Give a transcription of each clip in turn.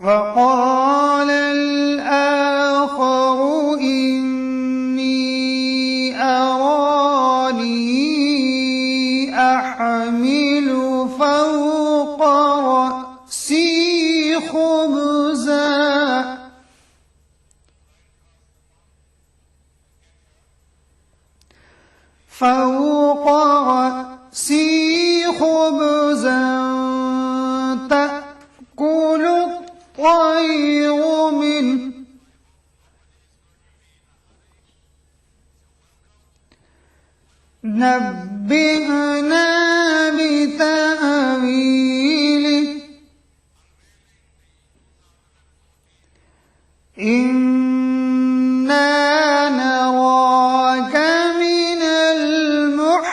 وقال الآخر إني أراني أحمل فوق رأسي خبزا تأكل الطير منه نبئنا بتأويله إنا نراك من المحسنين।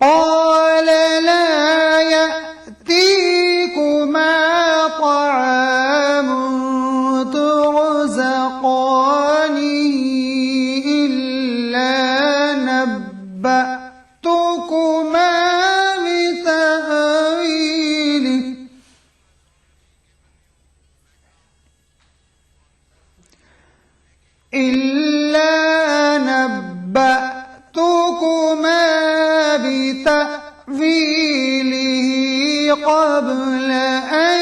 قال لا يأتيكما طعام ترزقانه إلا نبأتكما بتأويله قبل أن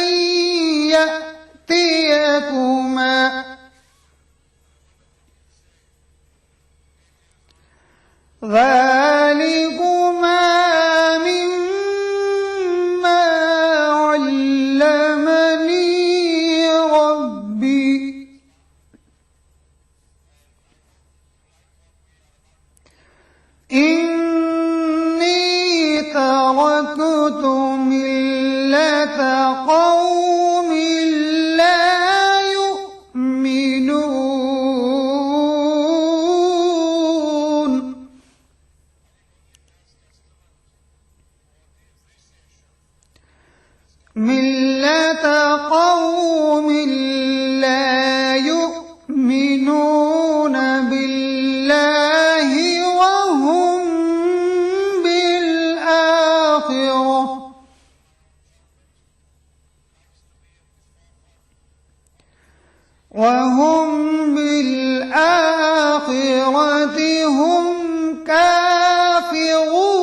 يأتيكما ذلكما مما علمني ربي إني تركت ملة قوم لا يؤمنون ملة قوم لا يؤمنون بالله وهم بالآخرة هم كافرون।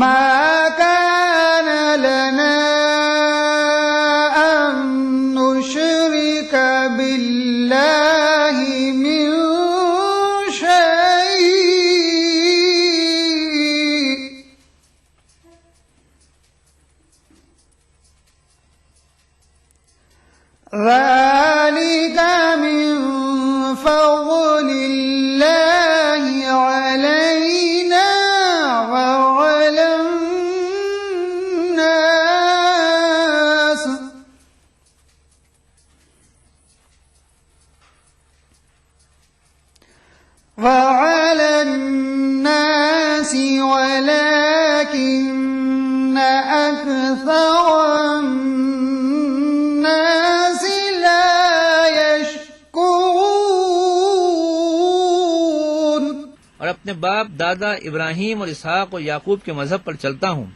ما كان لنا أن نشرك بالله من شيء ذلك من فضل الله علينا وعلى الناس ولكن أكثر الناس لا يشكرون. اور اپنے باپ دادا ابراہیم اور اسحاق اور یعقوب کے مذہب پر چلتا ہوں.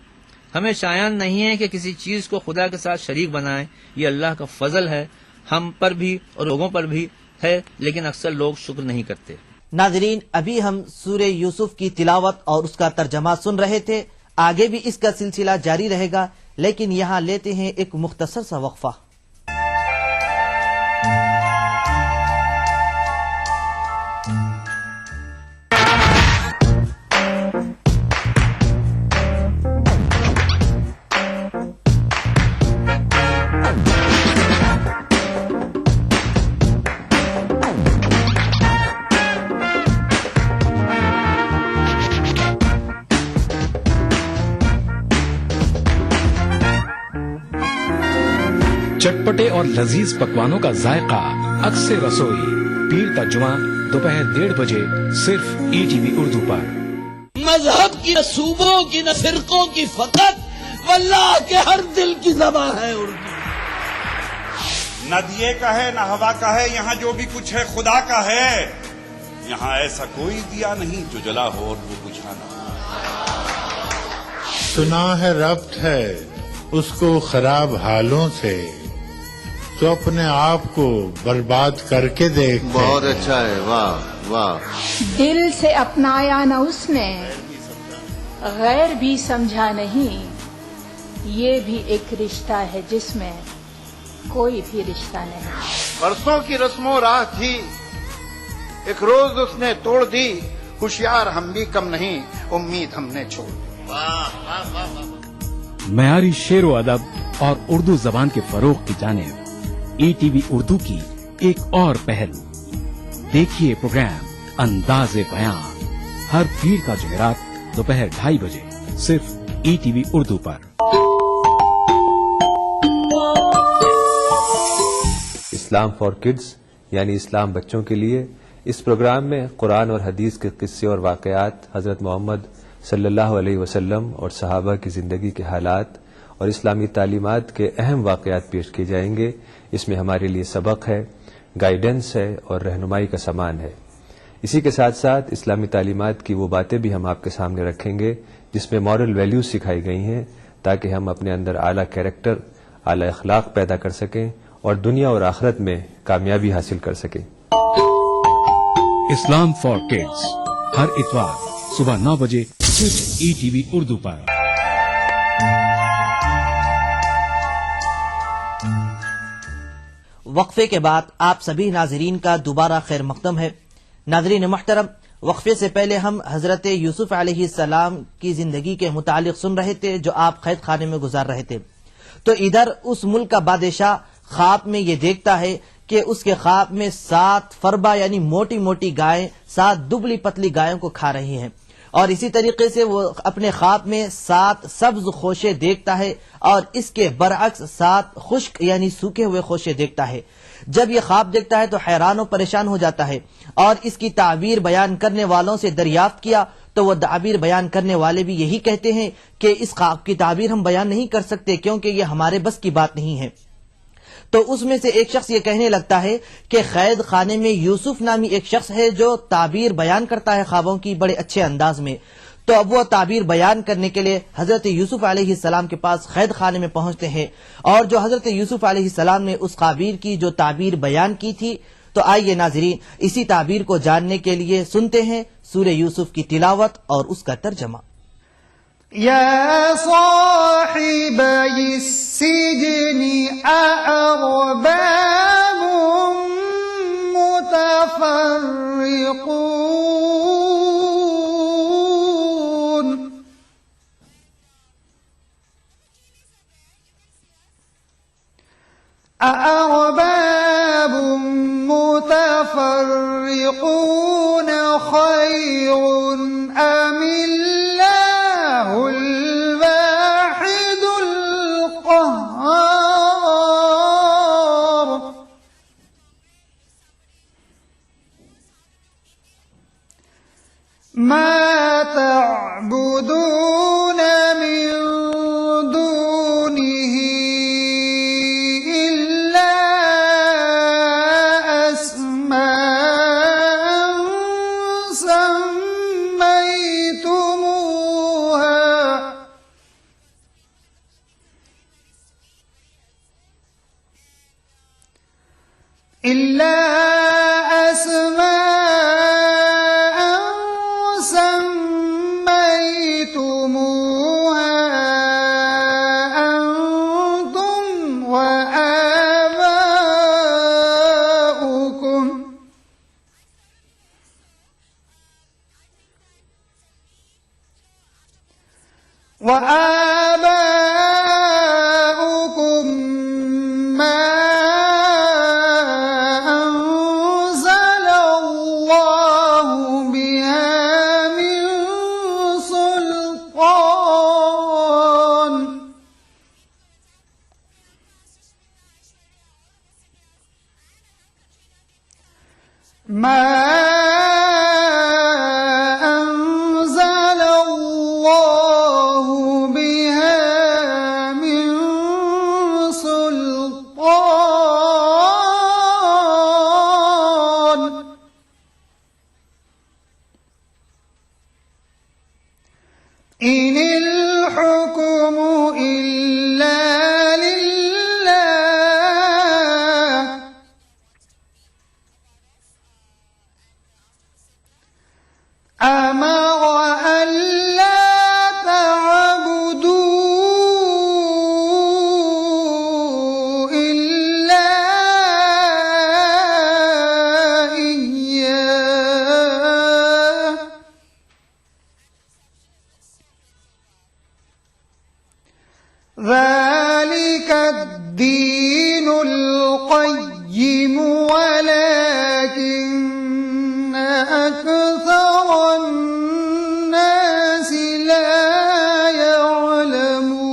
ہمیں شایان نہیں ہے کہ کسی چیز کو خدا کے ساتھ شریک بنائیں. یہ اللہ کا فضل ہے ہم پر بھی اور لوگوں پر بھی ہے، لیکن اکثر لوگ شکر نہیں کرتے. ناظرین، ابھی ہم سورہ یوسف کی تلاوت اور اس کا ترجمہ سن رہے تھے. آگے بھی اس کا سلسلہ جاری رہے گا، لیکن یہاں لیتے ہیں ایک مختصر سا وقفہ. چٹپٹے اور لذیذ پکوانوں کا ذائقہ عکس رسوئی پیر کا جمعہ دوپہر 1:30 بجے صرف ETV اردو پر. مذہب کی نہ صوبوں کی نہ فرقوں کی فقط واللہ کے ہر دل کی زبان ہے اردو. نہ دیے کا ہے نہ ہوا کا ہے، یہاں جو بھی کچھ ہے خدا کا ہے. یہاں ایسا کوئی دیا نہیں جو جلا ہو اور وہ بجھا نہ ہو. سنا ہے ربط ہے اس کو خراب حالوں سے، تو اپنے آپ کو برباد کر کے دیکھ. بہت اچھا ہے، واہ واہ. دل سے اپنایا نہ اس نے، غیر بھی سمجھا نہیں. یہ بھی ایک رشتہ ہے جس میں کوئی بھی رشتہ نہیں. برسوں کی رسم و راہ تھی، ایک روز اس نے توڑ دی. ہوشیار ہم بھی کم نہیں، امید ہم نے چھوڑ دی. معیاری شعر و ادب اور اردو زبان کے فروغ کی جانب ETV اردو کی ایک اور پہل. دیکھیے پروگرام انداز بیان ہر پیر کا جمعرات دوپہر 2:30 بجے صرف ETV Urdu per. Islam for kids یعنی اسلام بچوں کے لیے، اس پروگرام میں قرآن اور حدیث کے قصے اور واقعات، حضرت محمد صلی اللہ علیہ وسلم اور صحابہ کی زندگی کے حالات اور اسلامی تعلیمات کے اہم واقعات پیش کیے جائیں گے. اس میں ہمارے لیے سبق ہے، گائیڈنس ہے اور رہنمائی کا سامان ہے. اسی کے ساتھ ساتھ اسلامی تعلیمات کی وہ باتیں بھی ہم آپ کے سامنے رکھیں گے جس میں مورل ویلیوز سکھائی گئی ہیں، تاکہ ہم اپنے اندر اعلیٰ کیریکٹر، اعلیٰ اخلاق پیدا کر سکیں اور دنیا اور آخرت میں کامیابی حاصل کر سکیں. اسلام فار کڈز ہر اتوار صبح 9 بجے صرف ETV اردو پر. وقفے کے بعد آپ سبھی ناظرین کا دوبارہ خیر مقدم ہے. ناظرین محترم، وقفے سے پہلے ہم حضرت یوسف علیہ السلام کی زندگی کے متعلق سن رہے تھے جو آپ قید خانے میں گزار رہے تھے. تو ادھر اس ملک کا بادشاہ خواب میں یہ دیکھتا ہے کہ اس کے خواب میں 7 فربا یعنی موٹی موٹی گائیں 7 دبلی پتلی گایوں کو کھا رہی ہیں، اور اسی طریقے سے وہ اپنے خواب میں 7 سبز خوشے دیکھتا ہے اور اس کے برعکس 7 خشک یعنی سوکھے ہوئے خوشے دیکھتا ہے. جب یہ خواب دیکھتا ہے تو حیران و پریشان ہو جاتا ہے اور اس کی تعبیر بیان کرنے والوں سے دریافت کیا تو وہ تعبیر بیان کرنے والے بھی یہی کہتے ہیں کہ اس خواب کی تعبیر ہم بیان نہیں کر سکتے کیونکہ یہ ہمارے بس کی بات نہیں ہے. تو اس میں سے ایک شخص یہ کہنے لگتا ہے کہ قید خانے میں یوسف نامی ایک شخص ہے جو تعبیر بیان کرتا ہے خوابوں کی بڑے اچھے انداز میں. تو اب وہ تعبیر بیان کرنے کے لیے حضرت یوسف علیہ السلام کے پاس قید خانے میں پہنچتے ہیں، اور جو حضرت یوسف علیہ السلام نے اس تعبیر کی جو تعبیر بیان کی تھی، تو آئیے ناظرین اسی تعبیر کو جاننے کے لیے سنتے ہیں سورہ یوسف کی تلاوت اور اس کا ترجمہ. يا صاحبي السجن أأرباب متفرقون أأرباب متفرقون خير أم الله الواحد القهار ما تعبدون من دونه إلا أسماء سميتموها أنتم وآباؤكم ما أنزل الله بها من سلطان ما أنزل الله بها من سلطان إن الحكم إلا لله أمر ألا تعبدوا إلا إياه ذلك الدين القيم ولكن أكثر الناس لا يعلمون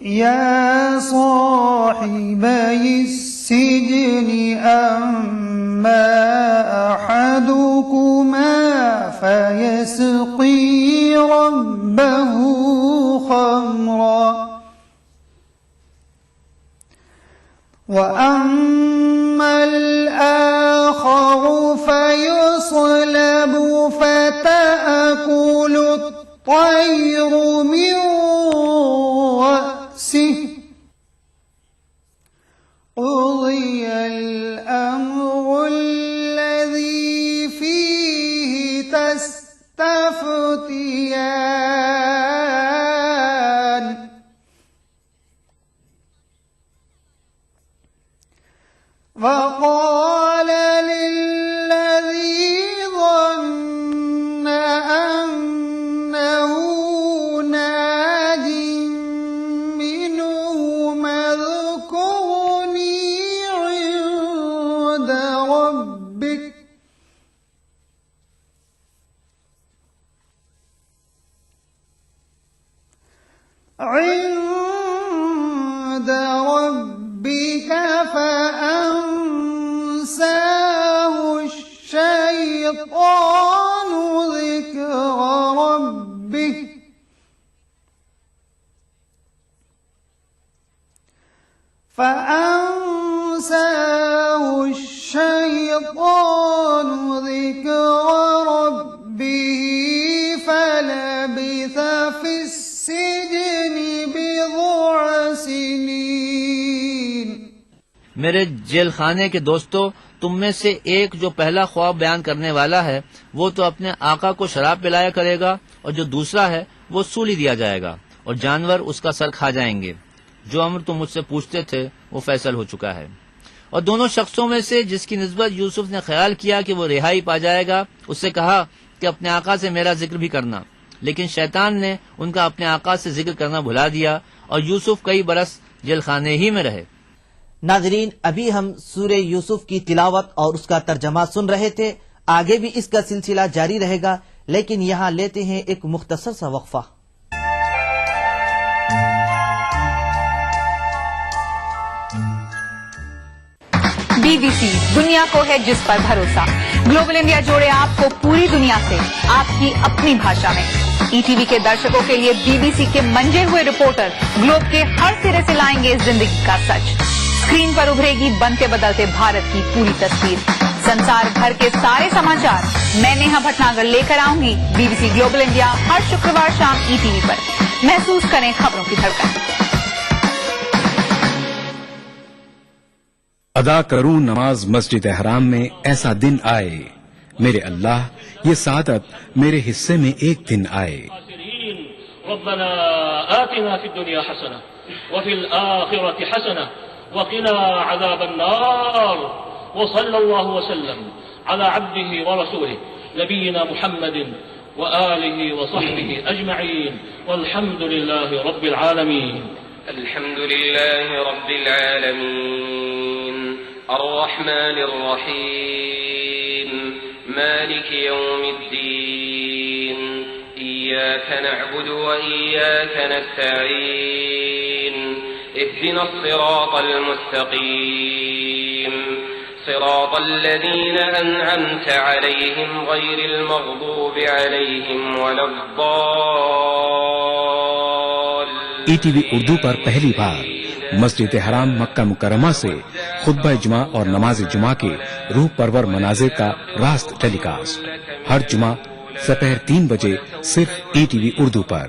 يا صاحبي السجن أما أحدكما فيسقي ربه خمرا وأما الآخر فيصلب فتأكل الطير من رأسه قضي الأمر الذي فيه تستفتيان وقال للذي ظن أنه ناج منه اذكرني عند ربك فأنساه الشيطان ذكر ربه فأنساه الشيطان ذكر ربه فلبث في السجن بضع سنين. میرے جیل خانے کے دوستو، تم میں سے ایک جو پہلا خواب بیان کرنے والا ہے وہ تو اپنے آقا کو شراب پلایا کرے گا، اور جو دوسرا ہے وہ سولی دیا جائے گا اور جانور اس کا سر کھا جائیں گے. جو امر تم مجھ سے پوچھتے تھے وہ فیصل ہو چکا ہے. اور دونوں شخصوں میں سے جس کی نسبت یوسف نے خیال کیا کہ وہ رہائی پا جائے گا، اس سے کہا کہ اپنے آقا سے میرا ذکر بھی کرنا، لیکن شیطان نے ان کا اپنے آقا سے ذکر کرنا بھلا دیا اور یوسف کئی برس جیل خانے ہی میں رہے. ناظرین، ابھی ہم سورہ یوسف کی تلاوت اور اس کا ترجمہ سن رہے تھے. آگے بھی اس کا سلسلہ جاری رہے گا، لیکن یہاں لیتے ہیں ایک مختصر سا وقفہ. BBC دنیا کو ہے جس پر بھروسہ. گلوبل انڈیا جوڑے آپ کو پوری دنیا سے آپ کی اپنی بھاشا میں. ETV کے درشکوں کے لیے BBC کے منجے ہوئے رپورٹر گلوب کے ہر سرے سے لائیں گے زندگی کا سچ. اسکرین پر ابھرے گی بنتے بدلتے بھارت کی پوری تصویر. سنسار بھر کے سارے سماچار میں نیہا بھٹناگر لے کر آؤں گی BBC گلوبل انڈیا ہر شکروار شام ETV پر. محسوس کریں خبروں کی دھڑکن. ادا کروں نماز مسجد حرام میں ایسا دن آئے میرے اللہ، یہ سعادت میرے حصے میں ایک دن آئے. ربنا آتنا في الدنيا حسنة وفي الآخرة حسنة وقنا عذاب النار. وصلى الله وسلم على عبده ورسوله نبينا محمد وآله وصحبه أجمعين والحمد لله رب العالمين. الحمد لله رب العالمين الرحمن الرحيم مالك يوم الدين إياك نعبد وإياك نستعين اهدنا الصراط المستقيم صراط الذين أنعمت عليهم غير المغضوب عليهم ولا الضالين. ETV اردو پر پہلی بار مسجد حرام مکہ مکرمہ سے خطبہ جمعہ اور نماز جمعہ کے روح پرور مناظر کا راست ٹیلی کاسٹ ہر جمعہ دوپہر 3 بجے صرف ETV اردو پر.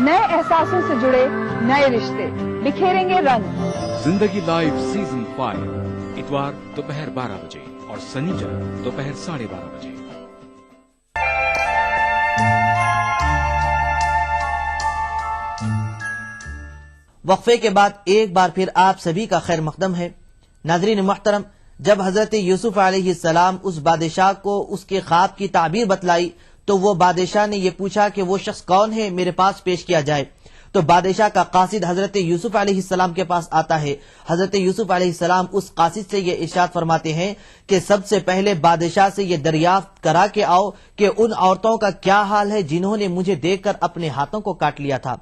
نئے احساسوں سے جڑے نئے رشتے بکھیریں گے رنگ. زندگی لائیو سیزن 5 اتوار دوپہر 12 بجے اور سنیچر دوپہر 12:30 بجے. وقفے کے بعد ایک بار پھر آپ سبھی کا خیر مقدم ہے. ناظرین محترم، جب حضرت یوسف علیہ السلام اس بادشاہ کو اس کے خواب کی تعبیر بتلائی تو وہ بادشاہ نے یہ پوچھا کہ وہ شخص کون ہے، میرے پاس پیش کیا جائے. تو بادشاہ کا قاصد حضرت یوسف علیہ السلام کے پاس آتا ہے. حضرت یوسف علیہ السلام اس قاصد سے یہ ارشاد فرماتے ہیں کہ سب سے پہلے بادشاہ سے یہ دریافت کرا کے آؤ کہ ان عورتوں کا کیا حال ہے جنہوں نے مجھے دیکھ کر اپنے ہاتھوں کو کاٹ لیا تھا.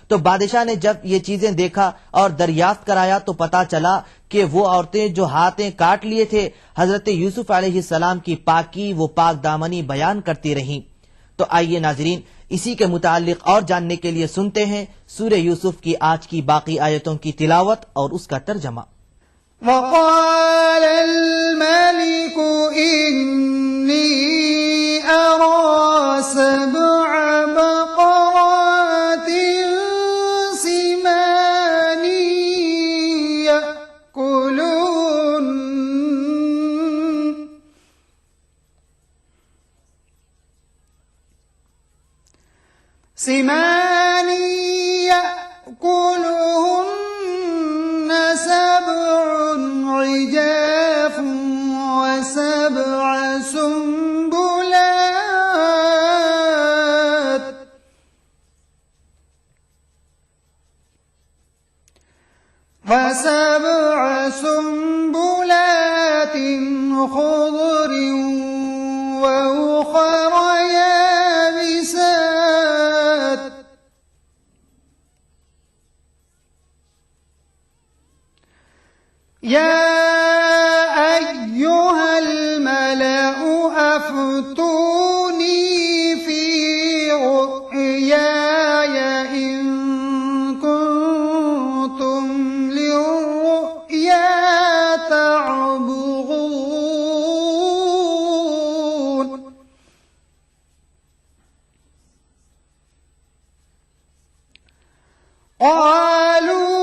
تو بادشاہ نے جب یہ چیزیں دیکھا اور دریافت کرایا تو پتا چلا کہ وہ عورتیں جو ہاتھیں کاٹ لیے تھے حضرت یوسف علیہ السلام کی پاکی وہ پاک دامنی بیان کرتی رہیں. تو آئیے ناظرین، اسی کے متعلق اور جاننے کے لیے سنتے ہیں سورہ یوسف کی آج کی باقی آیتوں کی تلاوت اور اس کا ترجمہ. وقال الملك إني أرى 7 بقرات سمان يأكلون يأكلهن 7 عجاف و7 سنبلات و7 سنبلات خضر وأخر يابسات يا أيها الملأ أفتوني في رؤياي إن كنتم للرؤيا تعبرون قالوا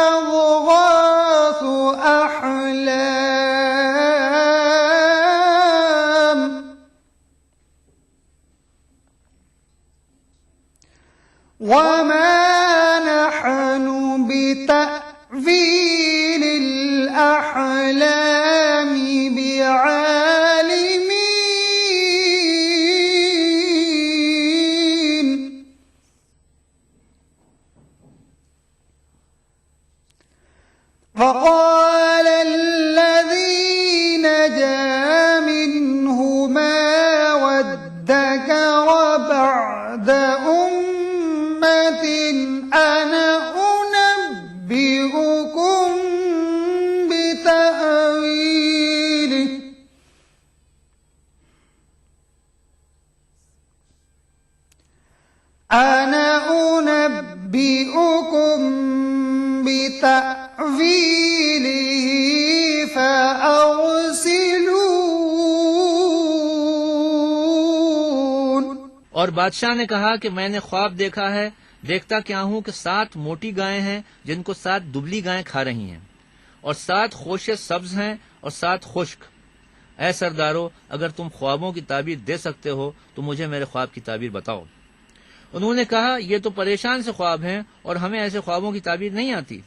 أضغاث أحلام وما نحن بتأويل الأحلام بعالمين وقال الذي نجا منهما وادكر بعد أمة أنا أنبئكم بتأويله أنا أنبئكم بتأويله فأرسلون اور بادشاہ نے کہا کہ میں نے خواب دیکھا ہے، دیکھتا کیا ہوں کہ 7 موٹی گائیں ہیں جن کو 7 دبلی گائیں کھا رہی ہیں، اور 7 خوشے سبز ہیں اور 7 خشک۔ اے سردارو، اگر تم خوابوں کی تعبیر دے سکتے ہو تو مجھے میرے خواب کی تعبیر بتاؤ۔ انہوں نے کہا یہ تو پریشان سے خواب ہیں اور ہمیں ایسے خوابوں کی تعبیر نہیں آتی۔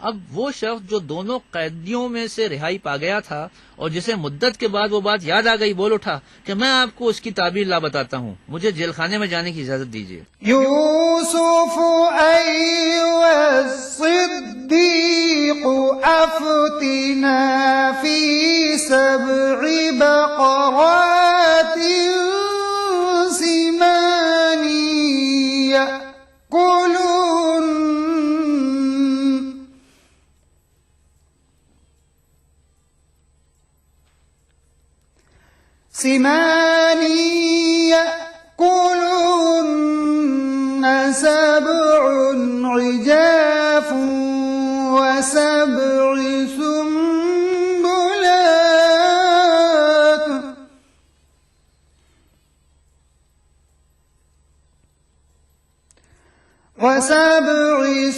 اب وہ شخص جو دونوں قیدیوں میں سے رہائی پا گیا تھا اور جسے مدت کے بعد وہ بات یاد آ گئی، بول اٹھا کہ میں آپ کو اس کی تعبیر لا بتاتا ہوں، مجھے جیل خانے میں جانے کی اجازت دیجیے۔ يوسف أيها الصديق أفتنا في 7 بقرات سمان يأكلون سبع عجاف وسبع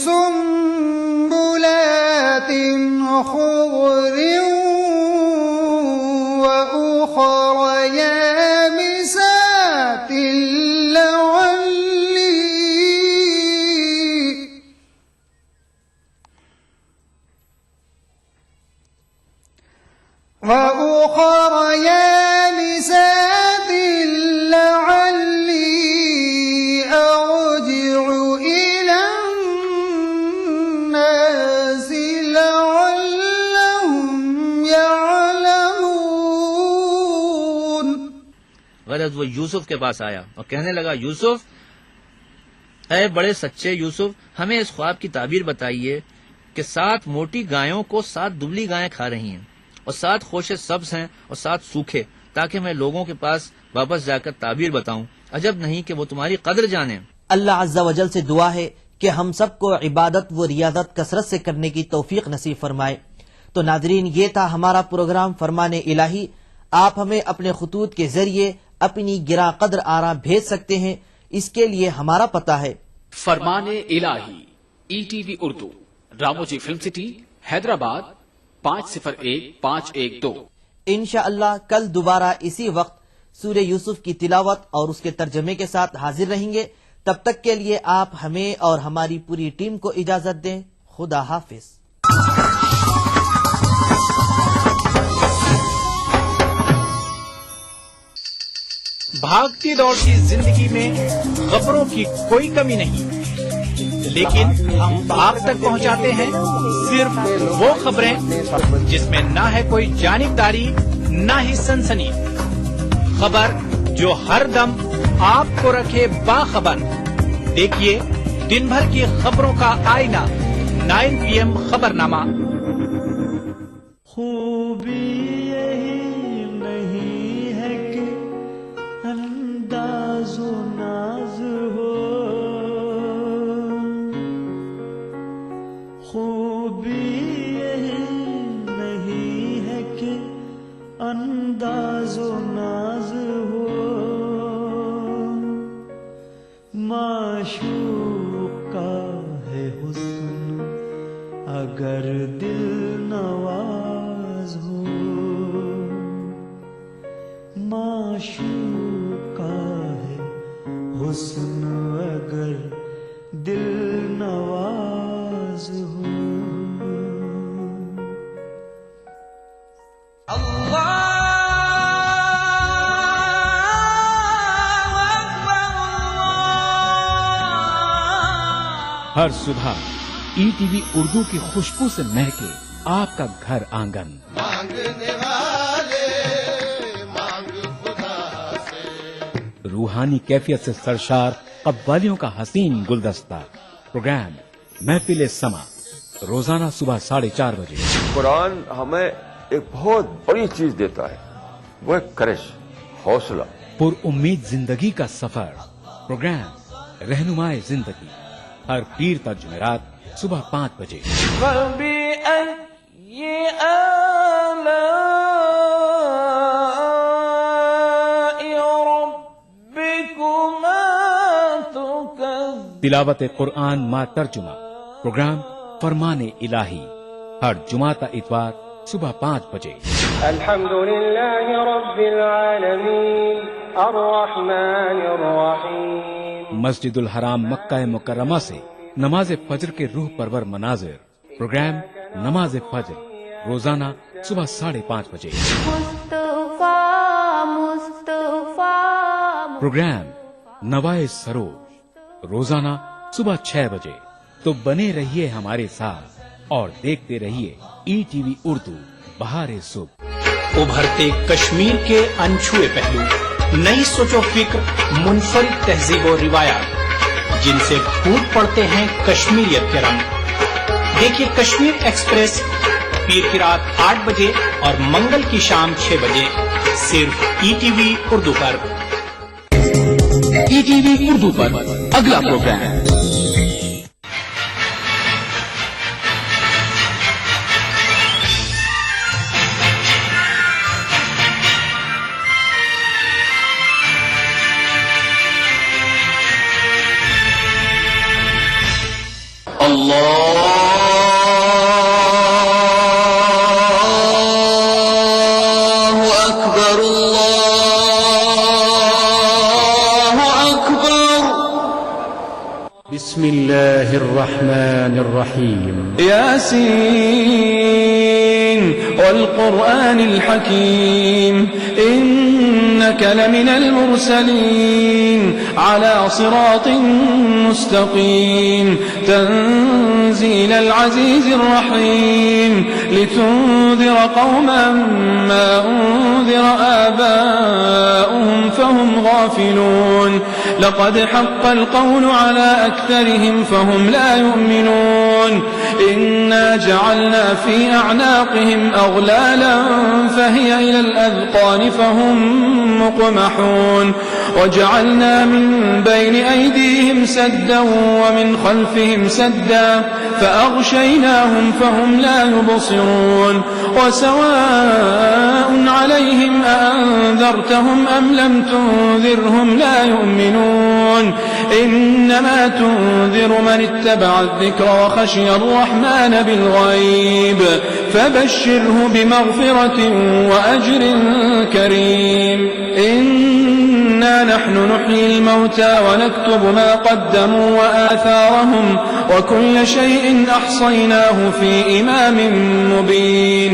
سنبلات خضر وأخر يابسات لعلي أرجع إلى الناس لعلهم يعلمون۔ غرض وہ یوسف کے پاس آیا اور کہنے لگا، یوسف، اے بڑے سچے یوسف، ہمیں اس خواب کی تعبیر بتائیے کہ 7 موٹی گایوں کو 7 دبلی گائیں کھا رہی ہیں، اور 7 خوشے سبز ہیں اور 7 سوکھے، تاکہ میں لوگوں کے پاس واپس جا کر تعبیر بتاؤں۔ عجب نہیں کہ وہ تمہاری قدر جانیں۔ اللہ عز و جل سے دعا ہے کہ ہم سب کو عبادت و ریاضت کثرت سے کرنے کی توفیق نصیب فرمائے۔ تو ناظرین، یہ تھا ہمارا پروگرام فرمان الہی۔ آپ ہمیں اپنے خطوط کے ذریعے اپنی گراں قدر آراں بھیج سکتے ہیں۔ اس کے لیے ہمارا پتہ ہے فرمان الہی ETV Urdu, Ramoji film city, Hyderabad 501512۔ انشاءاللہ کل دوبارہ اسی وقت سورہ یوسف کی تلاوت اور اس کے ترجمے کے ساتھ حاضر رہیں گے۔ تب تک کے لیے آپ ہمیں اور ہماری پوری ٹیم کو اجازت دیں۔ خدا حافظ۔ بھاگتی دوڑتی زندگی میں خبروں کی کوئی کمی نہیں، لیکن ہم آپ تک پہنچاتے ہیں صرف وہ خبریں جس میں نہ ہے کوئی جانبداری نہ ہی سنسنی، خبر جو ہر دم آپ کو رکھے باخبر۔ دیکھیے دن بھر کی خبروں کا آئینہ 9 PM خبرنامہ۔ خوبی یہی نہیں ہے کہ انداز و ناز ہو، خوبی یہی نہیں ہے کہ انداز و ناز ہو، معشوق کا ہے حسن اگر دل نواز ہو، معشوق کا ہے حسن اگر دل نواز ہو۔ ہر صبح ETV اردو کی خوشبو سے مہکے آپ کا گھر آنگن، روحانی کیفیت سے سرشار قوالیوں کا حسین گلدستہ، پروگرام محفل سما، روزانہ صبح 4:30 بجے۔ قرآن ہمیں ایک بہت بڑی چیز دیتا ہے، وہ ایک کرش، حوصلہ، پر امید زندگی کا سفر، پروگرام رہنمائے زندگی، ہر پیر تا جمعرات صبح 5 بجے۔ تلاوت قرآن ما ترجمہ، پروگرام فرمان الہی، ہر جمعہ تا اتوار صبح 5 بجے۔ الحمد للہ رب العالمین الرحمن الرحیم۔ مسجد الحرام مکہ مکرمہ سے نماز فجر کے روح پرور مناظر، پروگرام نماز فجر، روزانہ صبح 5:30 بجے۔ پروگرام نوائے سروج، روزانہ صبح 6 بجے۔ تو بنے رہیے ہمارے ساتھ اور دیکھتے رہیے ETV اردو، بہار صبح۔ ابھرتے کشمیر کے انچھوئے پہلو، نئی سوچ و فکر، منفرد تہذیب و روایات جن سے پھوٹ پڑتے ہیں کشمیریت کے رنگ۔ دیکھیے کشمیر ایکسپریس پیر کی رات 8 بجے اور منگل کی شام 6 بجے، صرف ETV اردو پر۔ ETV اردو پر اگلا پروگرام بسم الله الرحمن الرحيم ياسين والقرآن الحكيم إنك لمن المرسلين على صراط مستقيم تنزيل العزيز الرحيم لتنذر قوما ما أنذر آباؤهم فهم غافلون لقد حق القول على أكثرهم فهم لا يؤمنون إنا جعلنا في أعناقهم أغلالا فهي إلى الأذقان فهم مقمحون وجعلنا من بين أيديهم سدا ومن خلفهم سدا فأغشيناهم فهم لا يبصرون وسواء عليهم أأنذرتهم أم لم تنذرهم لا يؤمنون إنما تنذر من اتبع الذكر وخشي الرحمن بالغيب فبشره بمغفرة وأجر كريم إنا نحن نحيي الموتى ونكتب ما قدموا وآثارهم وكل شيء أحصيناه في إمام مبين